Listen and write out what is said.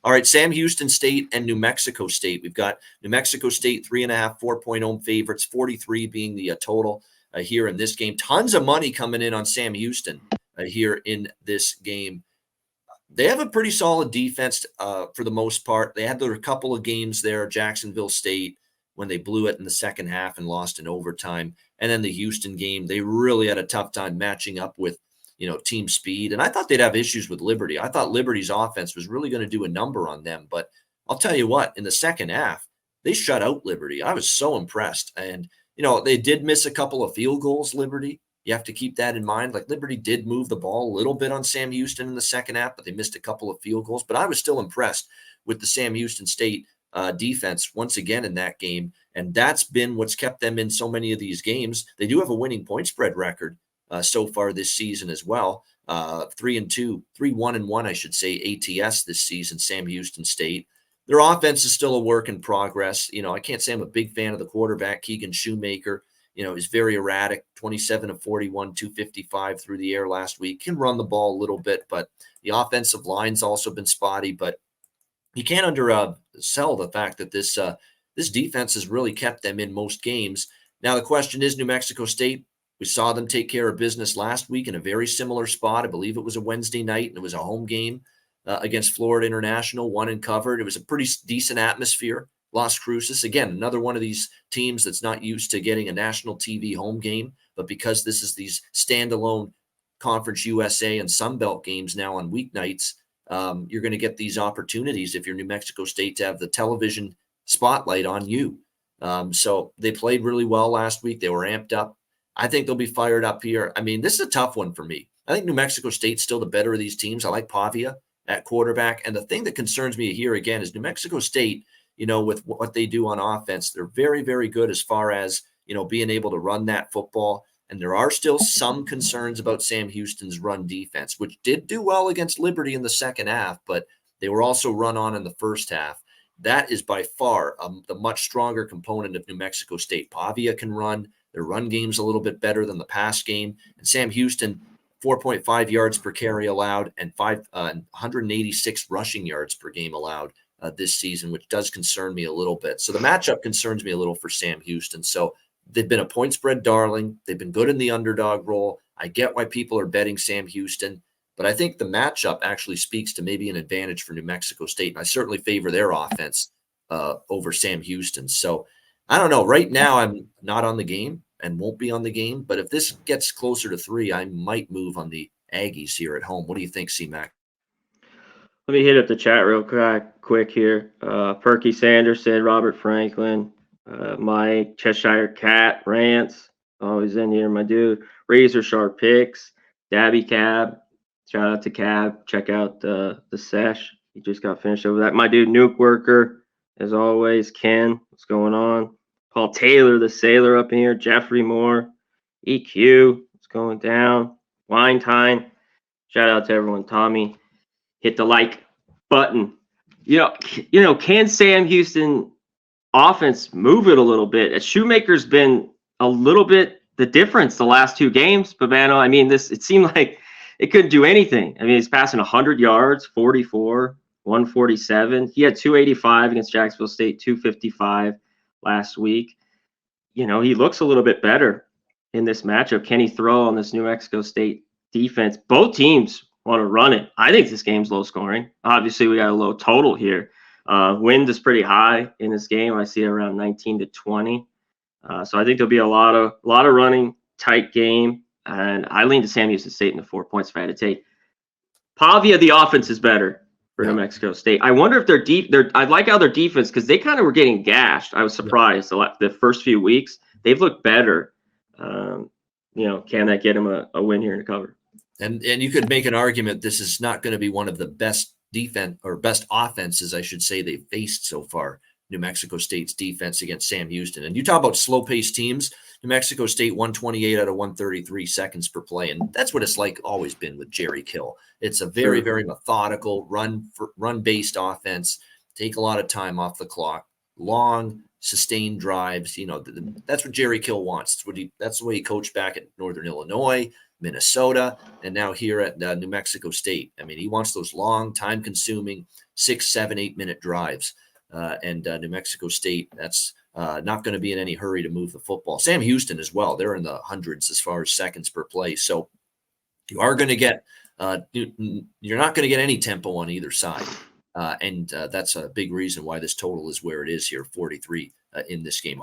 All right, Sam Houston State and New Mexico State. We've got New Mexico State 3.5, 4-point home favorites, 43 being the total here in this game. Tons of money coming in on Sam Houston here in this game. They have a pretty solid defense for the most part. They had a couple of games there, Jacksonville State, when they blew it in the second half and lost in overtime. And then the Houston game, they really had a tough time matching up with, team speed. And I thought they'd have issues with Liberty. I thought Liberty's offense was really going to do a number on them. But I'll tell you what, in the second half, they shut out Liberty. I was so impressed. And, they did miss a couple of field goals, Liberty. You have to keep that in mind. Like, Liberty did move the ball a little bit on Sam Houston in the second half, but they missed a couple of field goals. But I was still impressed with the Sam Houston State defense once again in that game. And that's been what's kept them in so many of these games. They do have a winning point spread record so far this season as well. 3-1, I should say, ATS this season, Sam Houston State. Their offense is still a work in progress. I can't say I'm a big fan of the quarterback, Keegan Shoemaker. Is very erratic, 27 of 41, 255 through the air last week. Can run the ball a little bit, but the offensive line's also been spotty. But you can't undersell the fact that this defense has really kept them in most games. Now, the question is New Mexico State. We saw them take care of business last week in a very similar spot. I believe it was a Wednesday night, and it was a home game against Florida International, won and covered. It was a pretty decent atmosphere. Las Cruces, again, another one of these teams that's not used to getting a national TV home game, but because this is these standalone Conference USA and Sun Belt games now on weeknights, you're going to get these opportunities if you're New Mexico State to have the television spotlight on you. So they played really well last week. They were amped up. I think they'll be fired up here. I mean, this is a tough one for me. I think New Mexico State's still the better of these teams. I like Pavia at quarterback. And the thing that concerns me here again is New Mexico State, with what they do on offense, they're very, very good as far as, being able to run that football. And there are still some concerns about Sam Houston's run defense, which did do well against Liberty in the second half, but they were also run on in the first half. That is by far the much stronger component of New Mexico State. Pavia can run. Their run game's a little bit better than the pass game. And Sam Houston, 4.5 yards per carry allowed and 186 rushing yards per game allowed this season, which does concern me a little bit. So the matchup concerns me a little for Sam Houston. So they've been a point spread darling. They've been good in the underdog role. I get why people are betting Sam Houston, but I think the matchup actually speaks to maybe an advantage for New Mexico State. And I certainly favor their offense over Sam Houston. So I don't know. Right now, I'm not on the game and won't be on the game. But if this gets closer to 3, I might move on the Aggies here at home. What do you think, C-Mac? Let me hit up the chat real quick here. Perky Sanderson, Robert Franklin, Mike, Cheshire Cat, Rance, always in here, my dude. Razor Sharp Picks, Dabby Cab, shout out to Cab. Check out the sesh. He just got finished over that. My dude, Nuke Worker, as always. Ken, what's going on? Paul Taylor, the sailor up in here. Jeffrey Moore, EQ, what's going down? Wine Time, shout out to everyone. Tommy, hit the like button. Can Sam Houston offense move it a little bit? Shoemaker's been a little bit the difference the last 2 games, Babano. I mean, it seemed like it couldn't do anything. I mean, he's passing 100 yards, 44, 147. He had 285 against Jacksonville State, 255 last week. He looks a little bit better in this matchup. Can he throw on this New Mexico State defense? Both teams want to run it. I think this game's low scoring. Obviously, we got a low total here. Wind is pretty high in this game. I see around 19 to 20. So I think there'll be a lot of running, tight game. And I lean to Sam Houston State in the 4 points if I had to take. Pavia, the offense is better for New Mexico State. I wonder if they're deep. I like how their defense, because they kind of were getting gashed. I was surprised the first few weeks. They've looked better. Can that get them a win here to cover? And you could make an argument this is not going to be one of the best defense or best offenses, I should say, they've faced so far. New Mexico State's defense against Sam Houston. And you talk about slow-paced teams, New Mexico State 128 out of 133 seconds per play. And that's what it's like always been with Jerry Kill. It's a very, very methodical run-based offense. Take a lot of time off the clock. Long, sustained drives. That's what Jerry Kill wants. That's the way he coached back at Northern Illinois. Minnesota, and now here at New Mexico State. I mean, he wants those long, time-consuming 6, 7, 8-minute drives. And New Mexico State, that's not going to be in any hurry to move the football. Sam Houston as well. They're in the hundreds as far as seconds per play. So you are going to get you're not going to get any tempo on either side. And that's a big reason why this total is where it is here, 43 in this game.